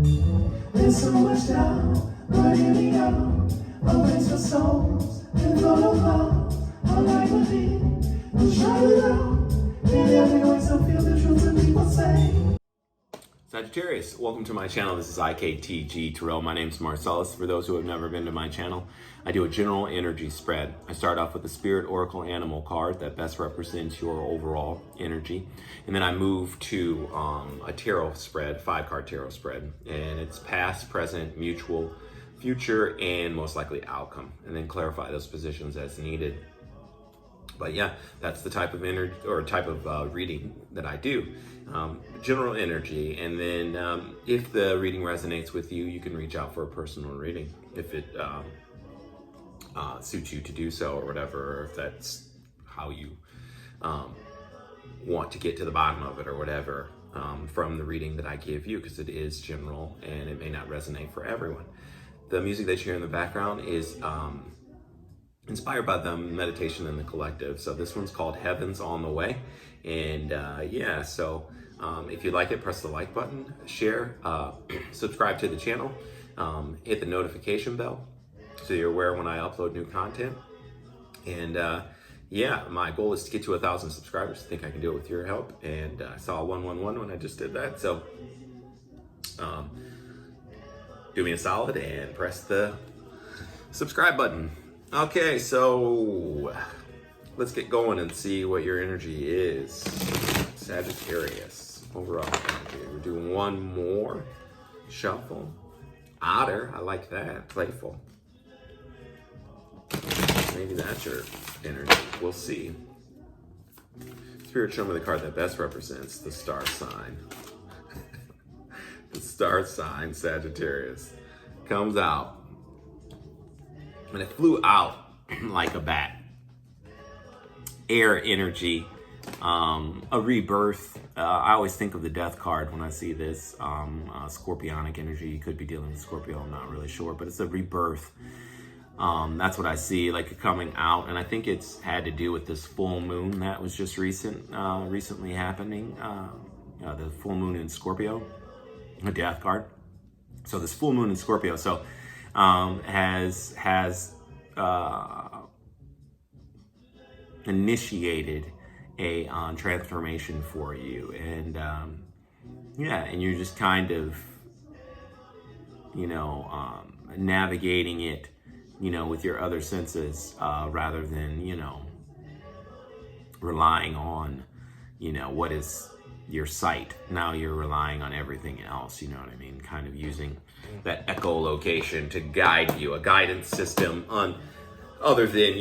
There's so much doubt, but hear me out. A place for souls and full of love. A life within, we'll shout it out. In every way, so feel the truth and people say. Sagittarius, welcome to my channel. This is IKTG Terrell. My name's Marcellus. For those who have never been to my channel, I do a general energy spread. I start off with the Spirit Oracle Animal card that best represents your overall energy. And then I move to a tarot spread, 5-card tarot spread. And it's past, present, mutual, future, and most likely outcome. And then clarify those positions as needed. But yeah, that's the type of energy or type of reading that I do. General energy, and then if the reading resonates with you, you can reach out for a personal reading if it suits you to do so, or whatever, or if that's how you want to get to the bottom of it, or whatever, from the reading that I give you, because it is general and it may not resonate for everyone. The music that you hear in the background is inspired by the meditation in the collective. So this one's called Heaven's on the Way. And yeah, so if you like it, press the like button, share, subscribe to the channel, hit the notification bell so you're aware when I upload new content. And yeah, my goal is to get to 1,000 subscribers. I think I can do it with your help. And I saw 111 when I just did that. So do me a solid and press the subscribe button. Okay, so let's get going and see what your energy is. Sagittarius, overall energy. We're doing one more shuffle. Otter, I like that, playful. Maybe that's your energy, we'll see. Spirit, show me the card that best represents the star sign. The star sign, Sagittarius, comes out. And it flew out like a bat. Air energy, a rebirth. I always think of the death card when I see this. Scorpionic energy. You could be dealing with Scorpio, I'm not really sure, but it's a rebirth. That's what I see, like coming out. And I think it's had to do with this full moon that was just recently happening. The full moon in Scorpio, a death card. So this full moon in Scorpio, so has initiated a transformation for you, and yeah, and you're just kind of, navigating it, with your other senses, rather than, relying on, what is your sight. Now you're relying on everything else, you know what I mean? Kind of using that echolocation to guide you, a guidance system on other than,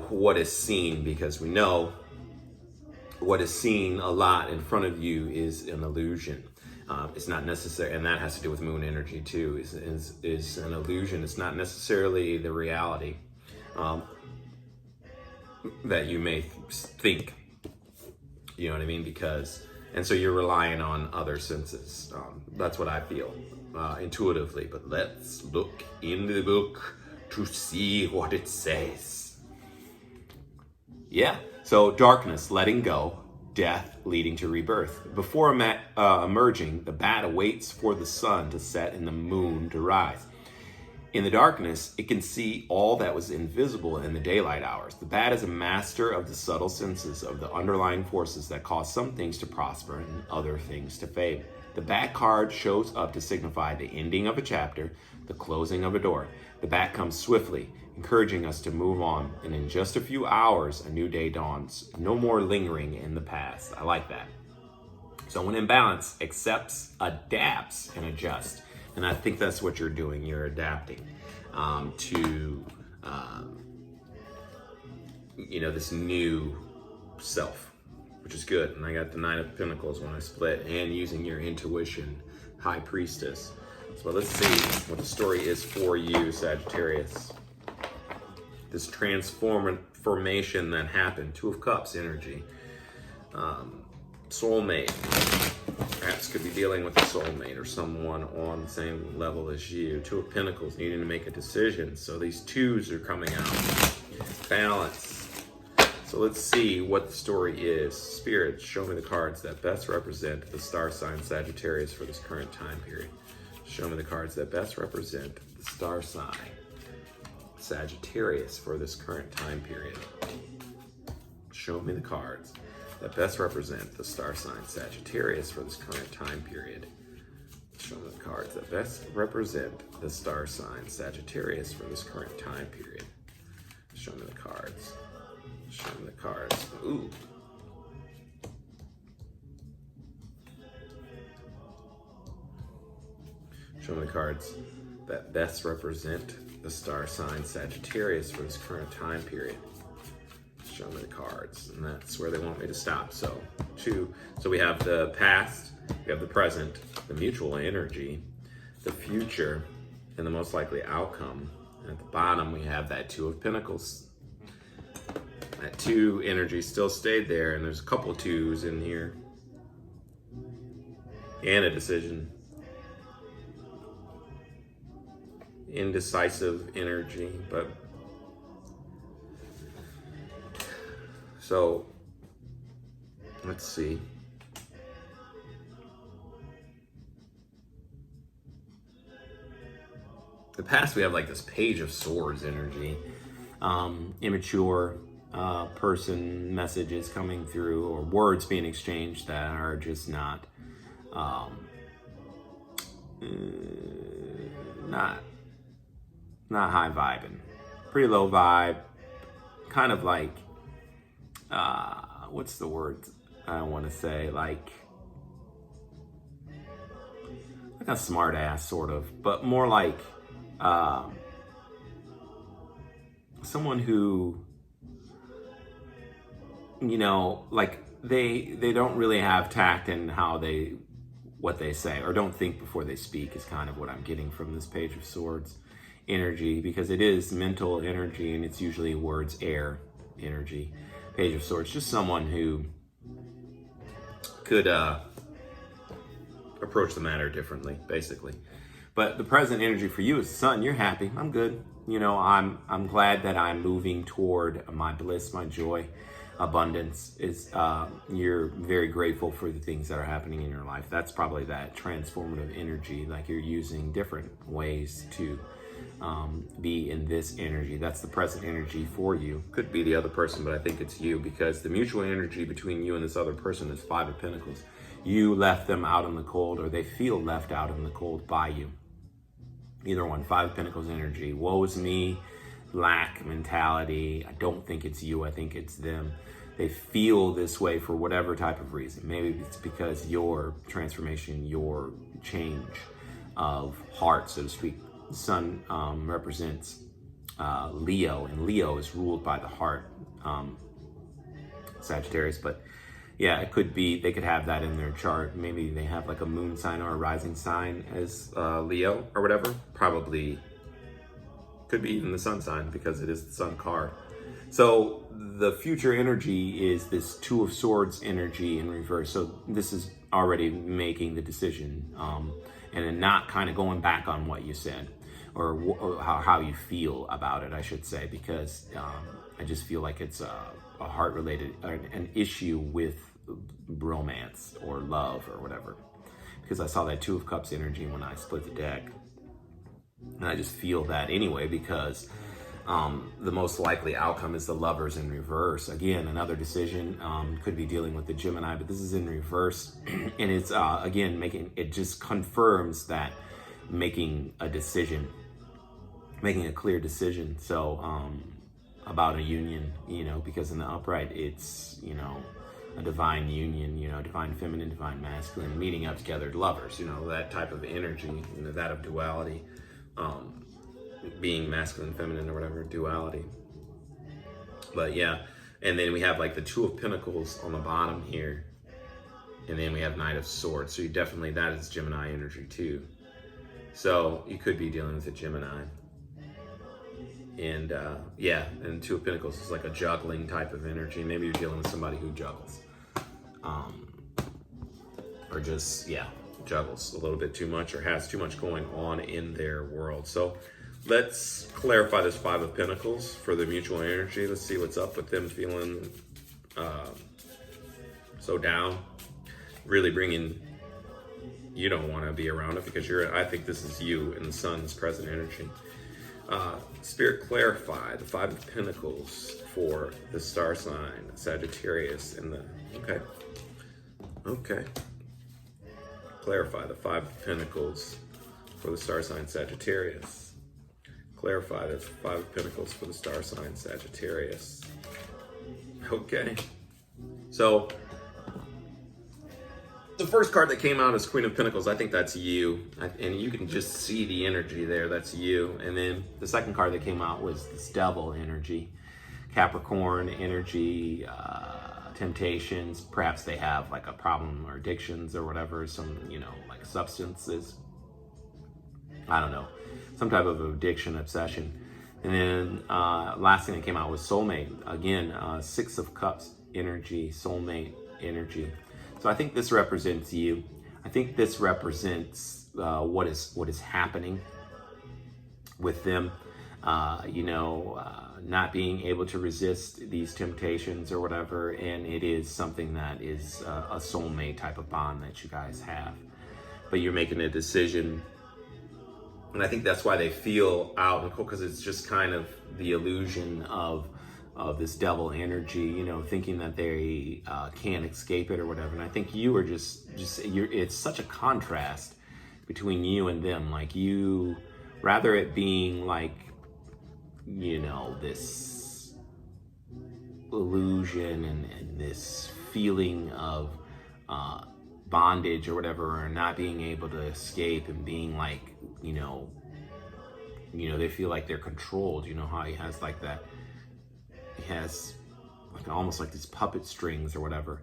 what is seen, because we know what is seen a lot in front of you is an illusion. It's not necessary, and that has to do with moon energy too, is an illusion. It's not necessarily the reality that you may think, you know what I mean? And so you're relying on other senses. That's what I feel intuitively, but let's look in the book to see what it says. Yeah, so darkness, letting go, death leading to rebirth. Before emerging, the bat awaits for the sun to set and the moon to rise. In the darkness, it can see all that was invisible in the daylight hours. The bat is a master of the subtle senses of the underlying forces that cause some things to prosper and other things to fade. The bat card shows up to signify the ending of a chapter, the closing of a door. The bat comes swiftly, encouraging us to move on, and in just a few hours, a new day dawns. No more lingering in the past. I like that. So when in balance, accepts, adapts, and adjusts. And I think that's what you're doing. You're adapting to, this new self, which is good. And I got the 9 of Pentacles when I split, and using your intuition, High Priestess. So let's see what the story is for you, Sagittarius. This transformation that happened. 2 of Cups energy. Soulmate. Perhaps could be dealing with a soulmate or someone on the same level as you. 2 of Pentacles, needing to make a decision. So these 2s are coming out. Balance. So let's see what the story is. Spirit, show me the cards that best represent the star sign Sagittarius for this current time period. Show me the cards that best represent the star sign Sagittarius for this current time period. Show me the cards that best represent the star sign Sagittarius for this current time period. Show me the cards that best represent the star sign Sagittarius for this current time period. Show me the cards. Show me the cards. Ooh. Show me the cards that best represent the star sign Sagittarius for this current time period. Show me the cards, and that's where they want me to stop. So we have the past, we have the present, the mutual energy, the future, and the most likely outcome. And at the bottom, we have that Two of Pentacles. That two energy still stayed there, and there's a couple of twos in here, and a decision. Indecisive energy, but so let's see. The past, we have like this Page of Swords energy, immature person messages coming through, or words being exchanged that are just not high vibing, pretty low vibe, kind of like what's the word I want to say, like a smart ass sort of, but more like someone who, you know, like they don't really have tact in what they say, or don't think before they speak, is kind of what I'm getting from this Page of Swords energy, because it is mental energy, and it's usually words, air energy. Page of Swords, just someone who could approach the matter differently, basically. But the present energy for you is Sun. You're happy. I'm good. You know, I'm glad that I'm moving toward my bliss, my joy, abundance. Is you're very grateful for the things that are happening in your life. That's probably that transformative energy. Like you're using different ways to be in this energy. That's the present energy for you. Could be the other person, but I think it's you, because the mutual energy between you and this other person is Five of Pentacles. You left them out in the cold, or they feel left out in the cold by you. Either one. Five of Pentacles energy. Woe is me, lack mentality. I don't think it's you. I think it's them. They feel this way for whatever type of reason. Maybe it's because your transformation, your change of heart, so to speak. Sun represents Leo, and Leo is ruled by the heart, Sagittarius. But yeah, it could be, they could have that in their chart. Maybe they have like a moon sign or a rising sign as Leo or whatever. Probably could be even the sun sign, because it is the sun card. So the future energy is this Two of Swords energy in reverse. So this is already making the decision, and then not kind of going back on what you said, or how you feel about it, I should say, because I just feel like it's a heart-related, an issue with romance or love or whatever, because I saw that Two of Cups energy when I split the deck, and I just feel that anyway, because the most likely outcome is the Lovers in reverse. Again, another decision, could be dealing with the Gemini, but this is in reverse, and it's again it just confirms that making a decision, making a clear decision. So about a union, you know, because in the upright it's, you know, a divine union, you know, divine feminine, divine masculine, meeting up together, lovers, you know, that type of energy, you know, that of duality, being masculine, feminine, or whatever, duality. But yeah, and then we have like the Two of Pentacles on the bottom here, and then we have Knight of Swords. So you definitely, that is Gemini energy too. So you could be dealing with a Gemini. And yeah, and Two of Pentacles is like a juggling type of energy. Maybe you're dealing with somebody who juggles, or just, yeah, juggles a little bit too much, or has too much going on in their world. So let's clarify this Five of Pentacles for the mutual energy. Let's see what's up with them feeling so down. Really bringing you don't want to be around it because I think this is you in the sun's present energy. Spirit, clarify the Five of Pentacles for the star sign Sagittarius okay. Clarify the Five of Pentacles for the star sign Sagittarius. Clarify the Five of Pentacles for the star sign Sagittarius. Okay. So the first card that came out is Queen of Pentacles. I think that's you. And you can just see the energy there. That's you. And then the second card that came out was this Devil energy. Capricorn energy, temptations. Perhaps they have like a problem or addictions or whatever. Some, like substances. I don't know. Some type of addiction, obsession. And then last thing that came out was soulmate. Again, Six of Cups energy, soulmate energy. So I think this represents you. I think this represents what is happening with them. Not being able to resist these temptations or whatever. And it is something that is a soulmate type of bond that you guys have. But you're making a decision. And I think that's why they feel out and cold, because it's just kind of the illusion of this devil energy, thinking that they can't escape it or whatever. And I think you are it's such a contrast between you and them. Like you, rather it being like, this illusion and this feeling of bondage or whatever, or not being able to escape and being like, they feel like they're controlled. How he has like that. He has like almost like these puppet strings or whatever.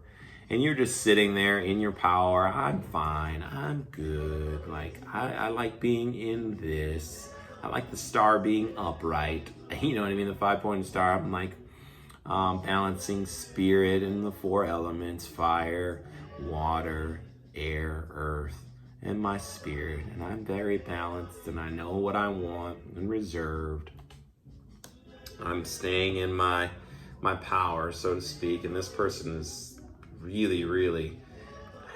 And you're just sitting there in your power. I'm fine. I'm good. Like, I like being in this. I like the star being upright. You know what I mean? The 5-pointed star. I'm like balancing spirit in the 4 elements: fire, water, air, earth, and my spirit. And I'm very balanced, and I know what I want and reserved. I'm staying in my power, so to speak, and this person is really, really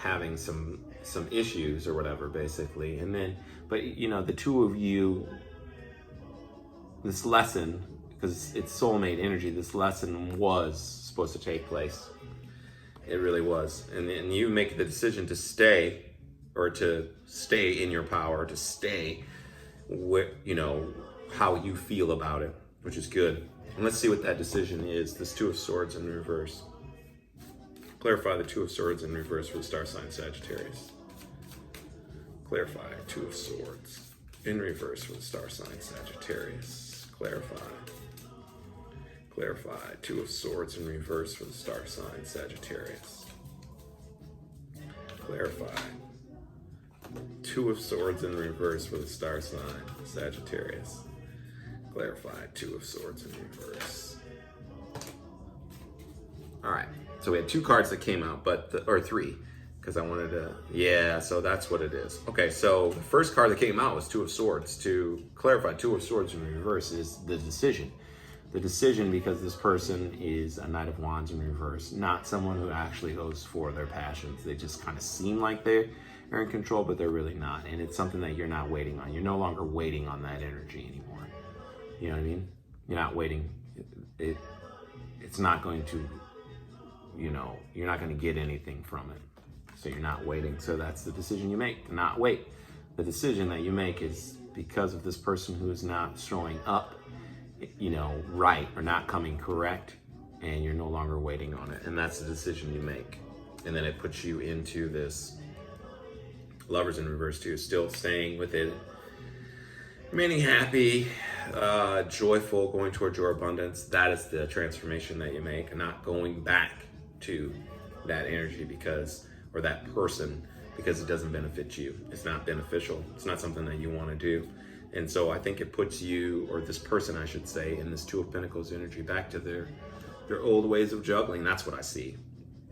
having some issues or whatever, basically. And then, but the two of you, this lesson, because it's soulmate energy, this lesson was supposed to take place. It really was. And you make the decision to stay, or to stay in your power, to stay where, how you feel about it, which is good. And let's see what that decision is. This Two of Swords in reverse. Clarify the Two of Swords in reverse for the star sign Sagittarius. Clarify Two of Swords in reverse for the star sign Sagittarius. Clarify. Clarify Two of Swords in reverse for the star sign Sagittarius. Clarify Two of Swords in reverse for the star sign Sagittarius. Clarify Two of Swords in reverse. All right, so we had 2 cards that came out, or 3, because I wanted to, so that's what it is. Okay, so the first card that came out was Two of Swords. To clarify Two of Swords in reverse is the decision. The decision, because this person is a Knight of Wands in reverse, not someone who actually goes for their passions. They just kind of seem like they're in control, but they're really not. And it's something that you're not waiting on. You're no longer waiting on that energy anymore. You know what I mean? You're not waiting. It's not going to, you're not going to get anything from it. So you're not waiting. So that's the decision you make, to not wait. The decision that you make is because of this person who is not showing up, right, or not coming correct, and you're no longer waiting on it. And that's the decision you make. And then it puts you into this Lovers in reverse too, still staying with it, remaining happy, joyful, going towards your abundance. That is the transformation that you make, and not going back to that energy or that person because it doesn't benefit you. It's not beneficial. It's not something that you want to do. And so I think it puts you, or this person I should say, in this Two of Pentacles energy back to their old ways of juggling. That's what I see.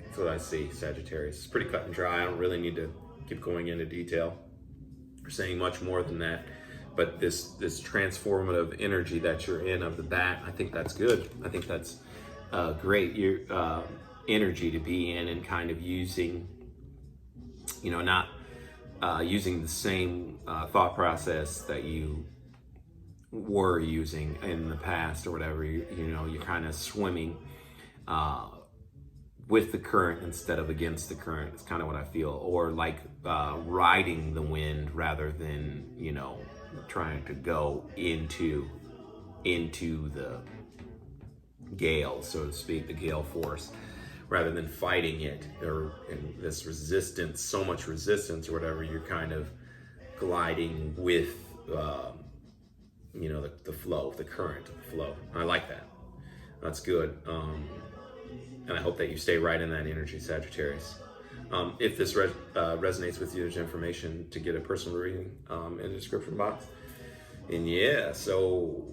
That's what I see, Sagittarius. It's pretty cut and dry. I don't really need to keep going into detail or saying much more than that. But this transformative energy that you're in of the bat, I think that's good. I think that's great energy to be in, and kind of using, not using the same thought process that you were using in the past or whatever. You're kind of swimming with the current instead of against the current. It's kind of what I feel. Or like riding the wind rather than, trying to go into the gale, so to speak, the gale force, rather than fighting it, or in this resistance, so much resistance or whatever. You're kind of gliding with the flow, the current, the flow. I like that. That's good. And I hope that you stay right in that energy, Sagittarius. If this resonates with you, there's information to get a personal reading in the description box. And yeah, so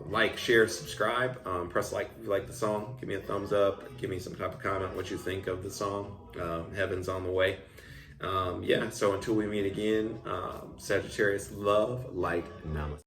like, share, subscribe, press like if you like the song, give me a thumbs up, give me some type of comment what you think of the song. Heaven's on the way. So until we meet again, Sagittarius, love, light, namaste.